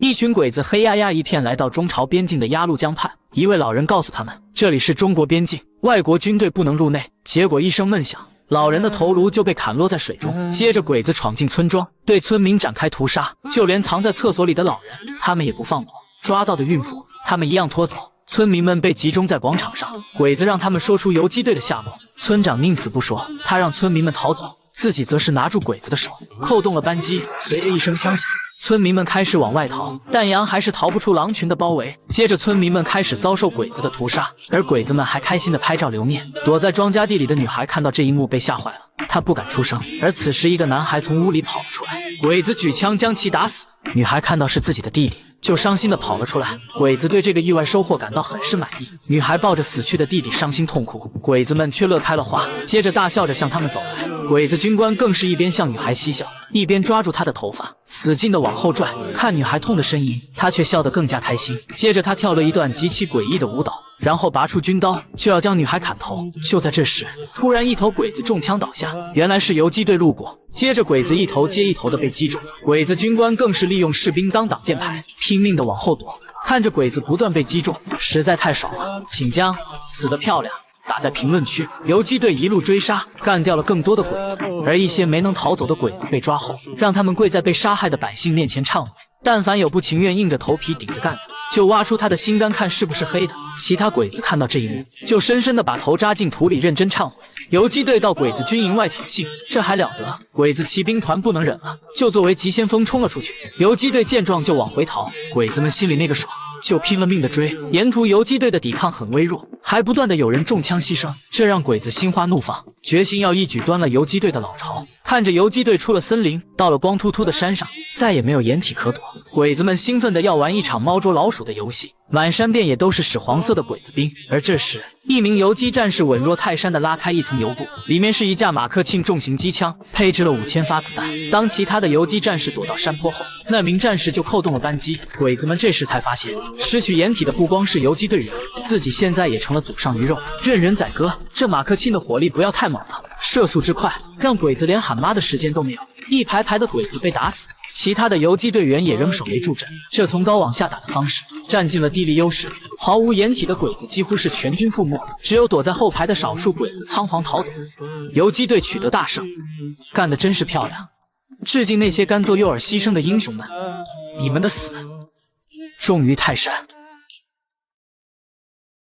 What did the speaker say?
一群鬼子黑压压一片来到中朝边境的鸭绿江畔，一位老人告诉他们，这里是中国边境，外国军队不能入内。结果一声闷响，老人的头颅就被砍落在水中。接着鬼子闯进村庄，对村民展开屠杀，就连藏在厕所里的老人，他们也不放过。抓到的孕妇，他们一样拖走。村民们被集中在广场上，鬼子让他们说出游击队的下落。村长宁死不说，他让村民们逃走，自己则是拿住鬼子的手，扣动了扳机。随着一声枪响，村民们开始往外逃，但羊还是逃不出狼群的包围。接着村民们开始遭受鬼子的屠杀，而鬼子们还开心的拍照留念。躲在庄稼地里的女孩看到这一幕被吓坏了，她不敢出声。而此时一个男孩从屋里跑了出来，鬼子举枪将其打死。女孩看到是自己的弟弟，就伤心的跑了出来。鬼子对这个意外收获感到很是满意。女孩抱着死去的弟弟伤心痛哭，鬼子们却乐开了花，接着大笑着向他们走来。鬼子军官更是一边向女孩嬉笑，一边抓住她的头发，使劲的往后拽。看女孩痛的呻吟，他却笑得更加开心。接着他跳了一段极其诡异的舞蹈，然后拔出军刀就要将女孩砍头。就在这时，突然一头鬼子中枪倒下，原来是游击队路过。接着鬼子一头接一头的被击中，鬼子军官更是利用士兵当挡箭牌，拼命的往后躲。看着鬼子不断被击中，实在太爽了。请将死得漂亮打在评论区。游击队一路追杀，干掉了更多的鬼子，而一些没能逃走的鬼子被抓后，让他们跪在被杀害的百姓面前忏悔。但凡有不情愿硬着头皮顶着干的，就挖出他的心肝看是不是黑的。其他鬼子看到这一幕，就深深的把头扎进土里认真忏悔。游击队到鬼子军营外挑衅，这还了得！鬼子骑兵团不能忍了，就作为急先锋冲了出去。游击队见状就往回逃，鬼子们心里那个爽，就拼了命的追。沿途游击队的抵抗很微弱，还不断的有人中枪牺牲，这让鬼子心花怒放，决心要一举端了游击队的老巢。看着游击队出了森林，到了光秃秃的山上，再也没有掩体可躲。鬼子们兴奋的要玩一场猫捉老鼠的游戏，满山遍野都是屎黄色的鬼子兵。而这时，一名游击战士稳若泰山的拉开一层油布，里面是一架马克沁重型机枪，配置了5000发子弹。当其他的游击战士躲到山坡后，那名战士就扣动了扳机。鬼子们这时才发现，失去掩体的不光是游击队员，自己现在也成了祖上鱼肉，任人宰割。这马克沁的火力不要太猛了，射速之快，让鬼子连喊妈的时间都没有。一排排的鬼子被打死，其他的游击队员也扔手雷助阵。这从高往下打的方式，占尽了地利优势。毫无掩体的鬼子几乎是全军覆没，只有躲在后排的少数鬼子仓皇逃走。游击队取得大胜，干得真是漂亮！致敬那些甘做诱饵牺牲的英雄们，你们的死重于泰山。